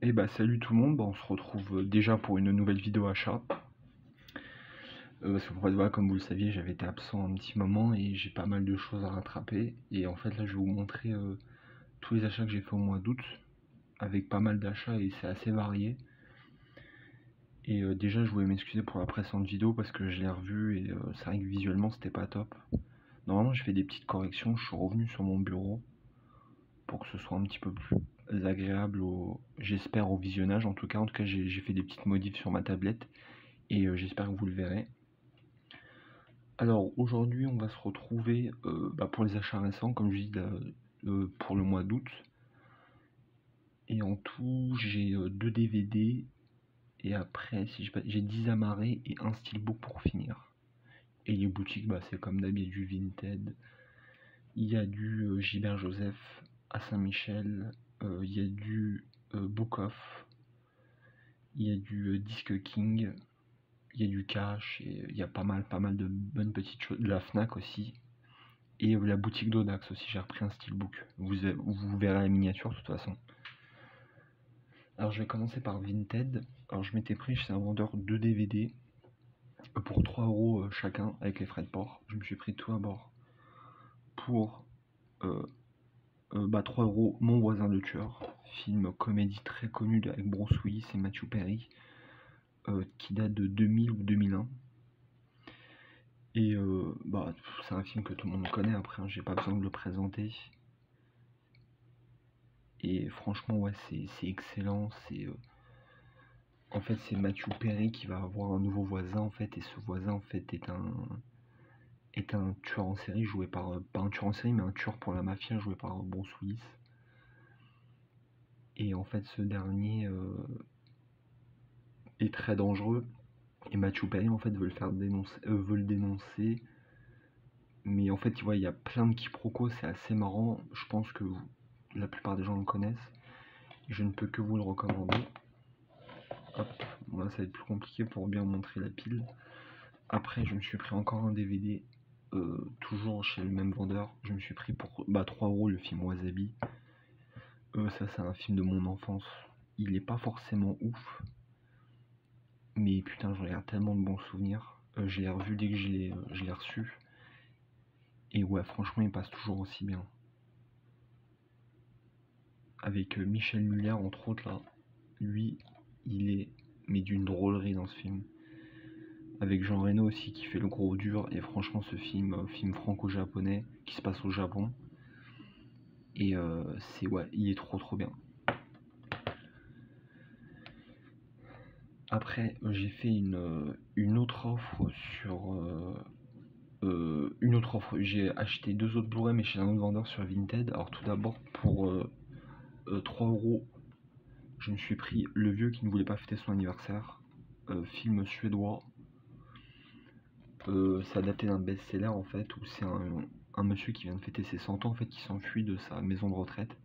Et bah salut tout le monde, on se retrouve déjà pour une nouvelle vidéo achat. Parce que voilà, comme vous le saviez, j'avais été absent un petit moment et j'ai pas mal de choses à rattraper. Et en fait là je vais vous montrer tous les achats que j'ai fait au mois d'août, avec pas mal d'achats et c'est assez varié. Et déjà je voulais m'excuser pour la précédente vidéo parce que je l'ai revue et c'est vrai que visuellement c'était pas top. Normalement j'ai fait des petites corrections, je suis revenu sur mon bureau pour que ce soit un petit peu plus agréable j'espère au visionnage. En tout cas j'ai fait des petites modifs sur ma tablette et j'espère que vous le verrez. Alors aujourd'hui on va se retrouver pour les achats récents comme je dis pour le mois d'août. Et en tout j'ai 2 DVD et après si j'ai 10 amarrés et un steelbook pour finir. Et les boutiques c'est comme d'habitude du Vinted, il y a du Gilbert Joseph à Saint-Michel, il y a du Book Off, il y a du Disque King, il y a du Cash, et il y a pas mal de bonnes petites choses, de la Fnac aussi. Et la boutique d'Odax aussi, j'ai repris un steelbook. Vous verrez la miniature de toute façon. Alors je vais commencer par Vinted. Alors je m'étais pris chez un vendeur 2 DVD pour 3 € chacun avec les frais de port. Je me suis pris tout à bord pour 3 € Mon voisin le tueur, film comédie très connu avec Bruce Willis et Matthew Perry, qui date de 2000 ou 2001. Et c'est un film que tout le monde connaît après, hein, j'ai pas besoin de le présenter. Et franchement ouais c'est excellent, en fait c'est Matthew Perry qui va avoir un nouveau voisin en fait, et ce voisin en fait est un tueur en série joué par, pas un tueur en série mais un tueur pour la mafia joué par Bruce Willis. Et en fait ce dernier est très dangereux et Matthew Perry en fait veut le dénoncer, mais en fait tu vois il y a plein de quiproquos, c'est assez marrant, je pense que la plupart des gens le connaissent et je ne peux que vous le recommander. Hop, bon là ça va être plus compliqué pour bien montrer la pile. Après je me suis pris encore un DVD, toujours chez le même vendeur, je me suis pris pour 3 € le film Wasabi. Ça c'est un film de mon enfance, il est pas forcément ouf, mais putain je regarde tellement de bons souvenirs. Je l'ai revu dès que je l'ai reçu. Et ouais franchement il passe toujours aussi bien. Avec Michel Muller entre autres là, lui il est mais d'une drôlerie dans ce film. Avec Jean Reno aussi qui fait le gros dur, et franchement ce film franco-japonais qui se passe au Japon, et il est trop bien. Après j'ai fait une autre offre j'ai acheté 2 autres Blu-ray mais chez un autre vendeur sur Vinted. Alors tout d'abord pour 3 € je me suis pris Le vieux qui ne voulait pas fêter son anniversaire, film suédois. C'est adapté d'un best-seller en fait, où c'est un monsieur qui vient de fêter ses 100 ans en fait, qui s'enfuit de sa maison de retraite.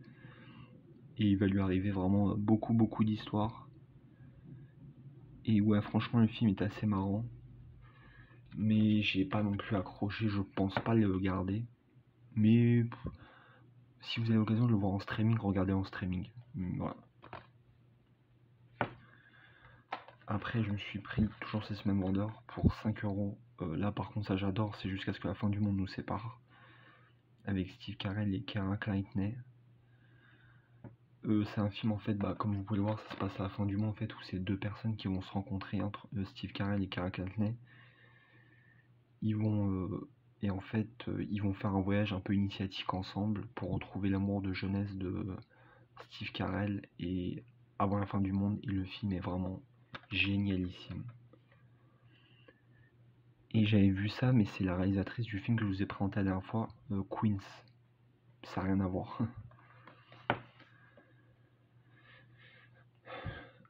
Et il va lui arriver vraiment beaucoup d'histoires. Et ouais franchement le film est assez marrant. Mais j'ai pas non plus accroché, je pense pas le garder. Mais si vous avez l'occasion de le voir en streaming, regardez en streaming. Voilà. Après je me suis pris toujours ces semaines vendeurs pour 5 €. Là par contre ça j'adore, c'est Jusqu'à ce que la fin du monde nous sépare, avec Steve Carell et Keira Knightley. C'est un film en fait, comme vous pouvez le voir, ça se passe à la fin du monde en fait, où c'est 2 personnes qui vont se rencontrer entre Steve Carell et Keira Knightley. Ils vont et en fait ils vont faire un voyage un peu initiatique ensemble pour retrouver l'amour de jeunesse de Steve Carell et avant la fin du monde, et le film est vraiment génialissime. Et j'avais vu ça, mais c'est la réalisatrice du film que je vous ai présenté la dernière fois, Queens. Ça n'a rien à voir.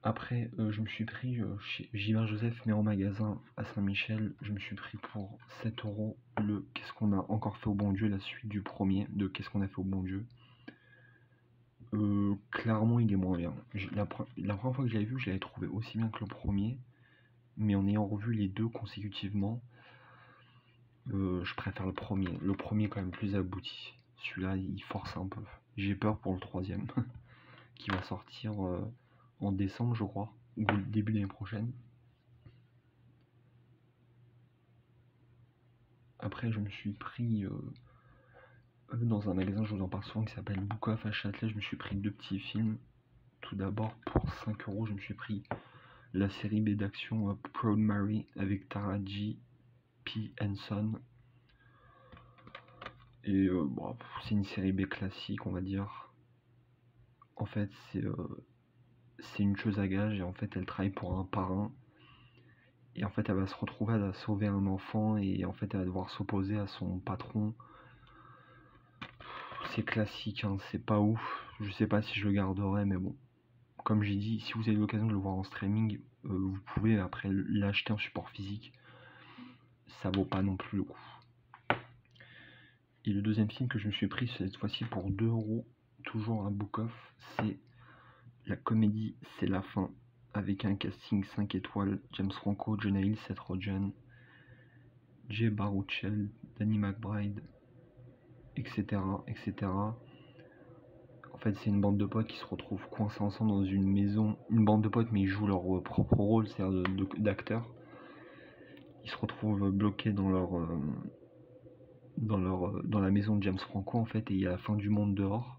Après, je me suis pris chez Gilbert Joseph, mais en magasin à Saint-Michel, je me suis pris pour 7 € le Qu'est-ce qu'on a encore fait au bon Dieu, la suite du premier de Qu'est-ce qu'on a fait au bon Dieu. Clairement, il est moins bien. La première fois que je l'avais vu, je l'avais trouvé aussi bien que le premier, mais en ayant revu les deux consécutivement, je préfère le premier. Le premier est quand même plus abouti. Celui-là, il force un peu. J'ai peur pour le troisième, qui va sortir en décembre, je crois, ou début d'année prochaine. Après, je me suis pris dans un magasin, je vous en parle souvent, qui s'appelle Book Off à Châtelet. Je me suis pris 2 petits films. Tout d'abord, pour 5 euros, je me suis pris la série B d'action Proud Mary avec Taraji P. Henson. Et bon, c'est une série B classique, on va dire. En fait, c'est une tueuse à gages et en fait, elle travaille pour un parrain. Et en fait, elle va se retrouver à sauver un enfant et en fait, elle va devoir s'opposer à son patron. C'est classique, hein, c'est pas ouf. Je sais pas si je le garderai, mais bon. Comme j'ai dit, si vous avez l'occasion de le voir en streaming, vous pouvez après l'acheter en support physique. Ça vaut pas non plus le coup. Et le deuxième film que je me suis pris cette fois-ci pour 2 euros, toujours à Book Off, c'est la comédie C'est la fin, avec un casting 5 étoiles, James Franco, Jonah Hill, Seth Rogen, Jay Baruchel, Danny McBride, etc., etc. En fait, c'est une bande de potes qui se retrouvent coincés ensemble dans une maison. Une bande de potes, mais ils jouent leur propre rôle, c'est-à-dire d'acteurs. Ils se retrouvent bloqués dans la maison de James Franco, en fait, et il y a la fin du monde dehors.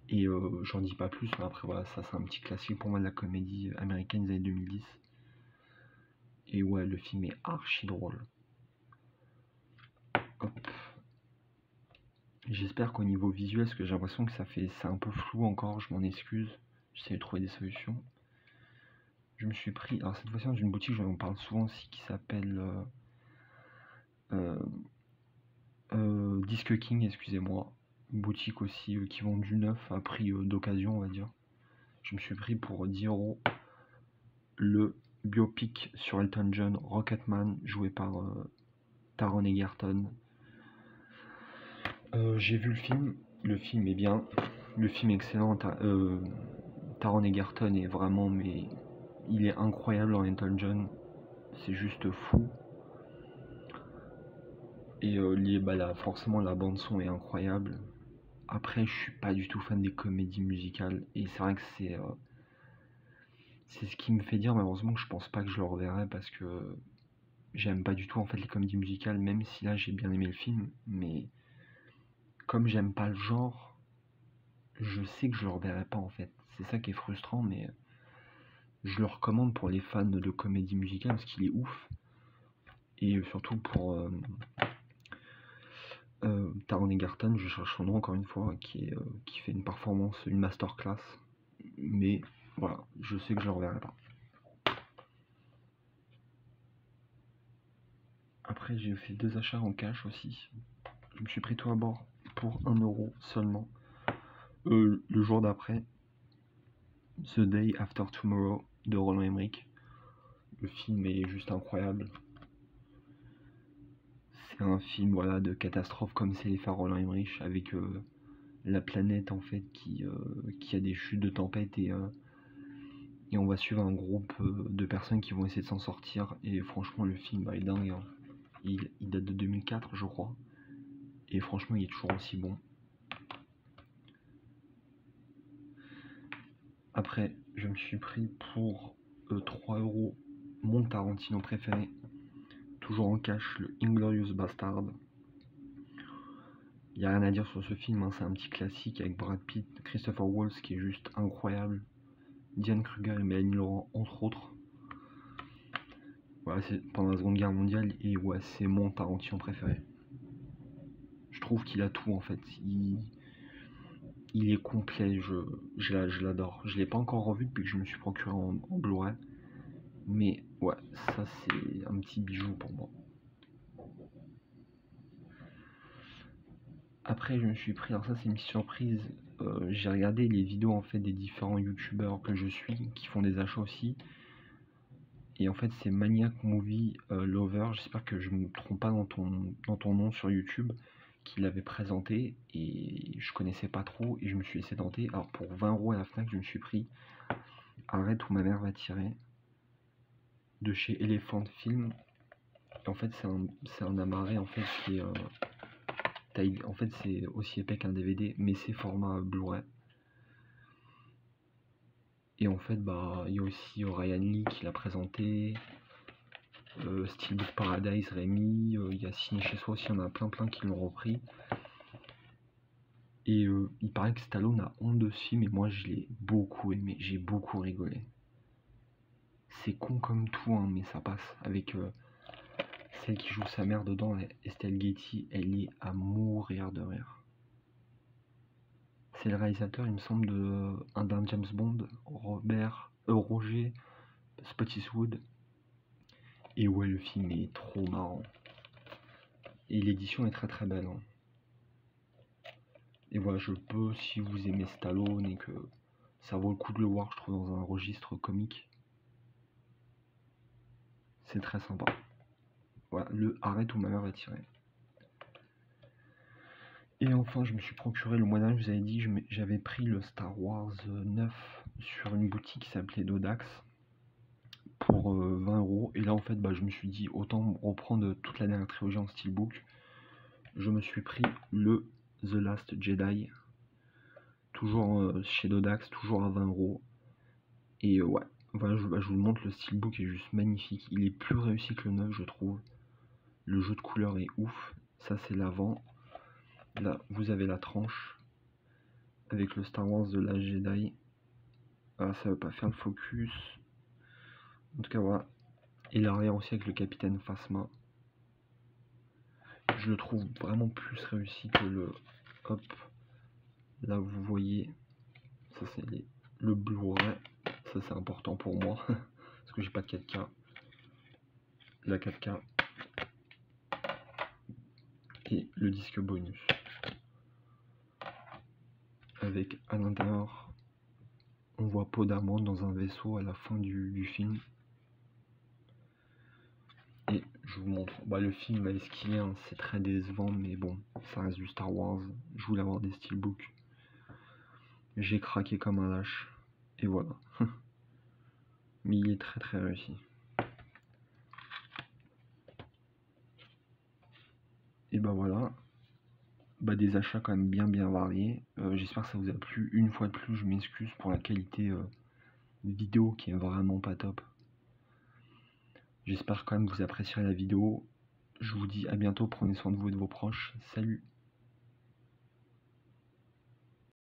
Et j'en dis pas plus, mais après, voilà, ça c'est un petit classique pour moi de la comédie américaine des années 2010. Et ouais, le film est archi drôle. Hop. J'espère qu'au niveau visuel, parce que j'ai l'impression que c'est un peu flou encore, je m'en excuse. J'essaie de trouver des solutions. Je me suis pris, alors cette fois-ci dans une boutique, j'en parle souvent aussi, qui s'appelle Disque King, excusez-moi. Une boutique aussi qui vend du neuf à prix d'occasion, on va dire. Je me suis pris pour 10 euros le biopic sur Elton John, Rocketman, joué par Taron Egerton. J'ai vu le film est bien, le film est excellent. Taron Egerton est vraiment, mais il est incroyable en Elton John, c'est juste fou. Et forcément la bande son est incroyable. Après, je suis pas du tout fan des comédies musicales et c'est vrai que c'est ce qui me fait dire malheureusement que je pense pas que je le reverrai parce que j'aime pas du tout en fait les comédies musicales, même si là j'ai bien aimé le film, mais comme j'aime pas le genre, je sais que je le reverrai pas en fait. C'est ça qui est frustrant, mais je le recommande pour les fans de comédie musicale parce qu'il est ouf. Et surtout pour Taron Egerton, je cherche son nom encore une fois, qui fait une performance, une masterclass. Mais voilà, je sais que je le reverrai pas. Après, j'ai fait 2 achats en cash aussi. Je me suis pris tout à bord pour 1 euro seulement. Le jour d'après, The Day After Tomorrow de Roland Emmerich. Le film est juste incroyable. C'est un film voilà, de catastrophe comme c'est les faire Roland Emmerich avec la planète en fait qui a des chutes de tempête et on va suivre un groupe de personnes qui vont essayer de s'en sortir et franchement le film est dingue, hein. Il date de 2004 je crois et franchement il est toujours aussi bon. Après je me suis pris pour 3 euros mon Tarantino préféré, toujours en cash, le Inglourious Bastard. Il n'y a rien à dire sur ce film, hein, c'est un petit classique avec Brad Pitt, Christopher Waltz qui est juste incroyable, Diane Kruger et Mélanie Laurent entre autres. Voilà, c'est pendant la Seconde Guerre mondiale et ouais, c'est mon Tarantino préféré. Je trouve qu'il a tout en fait. Il est complet, je l'adore. Je l'ai pas encore revu depuis que je me suis procuré en Blu-ray. Mais ouais, ça c'est un petit bijou pour moi. Après je me suis pris, alors ça c'est une petite surprise. J'ai regardé les vidéos en fait des différents youtubeurs que je suis qui font des achats aussi. Et en fait c'est Maniac Movie Lover, j'espère que je me trompe pas dans ton nom sur YouTube, qui l'avait présenté et je connaissais pas trop et je me suis laissé tenter. Alors pour 20 euros à la Fnac je me suis pris Arrête où ma mère va tirer de chez Elephant Film. Et en fait c'est un amarré en fait qui est en fait c'est aussi épais qu'un DVD mais c'est format Blu-ray. Et en fait, il y a aussi Ryan Lee qui l'a présenté, Steelbook Paradise, Rémi, il y a Ciné Chez Soi aussi, il y en a plein qui l'ont repris. Et il paraît que Stallone a honte de ce film, et moi je l'ai beaucoup aimé, j'ai beaucoup rigolé. C'est con comme tout, hein, mais ça passe. Avec celle qui joue sa mère dedans, Estelle Getty, elle est à mourir de rire. C'est le réalisateur, il me semble, d'un James Bond, Roger Spottiswoode. Et ouais, le film est trop marrant. Et l'édition est très belle, hein. Et voilà, je peux, si vous aimez Stallone et que ça vaut le coup de le voir, je trouve, dans un registre comique, c'est très sympa. Voilà, le Arrête ou ma mère va tirer. Et enfin, je me suis procuré le mois dernier, je vous avais dit, j'avais pris le Star Wars 9 sur une boutique qui s'appelait Dodax pour 20 €. Et là, en fait, je me suis dit, autant reprendre toute la dernière trilogie en steelbook. Je me suis pris le The Last Jedi, toujours chez Dodax, toujours à 20 €. Et ouais, voilà, je vous le montre, le steelbook est juste magnifique. Il est plus réussi que le 9, je trouve. Le jeu de couleurs est ouf. Ça, c'est l'avant. Là, vous avez la tranche avec le Star Wars de la Jedi. Ah, ça veut pas faire le focus. En tout cas, voilà. Et l'arrière aussi avec le capitaine Phasma. Je le trouve vraiment plus réussi que le... Hop. Là, vous voyez. Ça, c'est le Blu-ray. Ça, c'est important pour moi. Parce que j'ai pas de 4K. La 4K. Et le disque bonus. Avec à l'intérieur, on voit Poe Dameron dans un vaisseau à la fin du film. Et je vous montre, le film est ce qu'il est, hein, c'est très décevant, mais bon, ça reste du Star Wars. Je voulais avoir des steelbooks. J'ai craqué comme un lâche. Et voilà. Mais il est très réussi. Et voilà. Des achats quand même bien variés. J'espère que ça vous a plu. Une fois de plus, je m'excuse pour la qualité vidéo qui est vraiment pas top. J'espère quand même que vous apprécierez la vidéo. Je vous dis à bientôt, prenez soin de vous et de vos proches. Salut!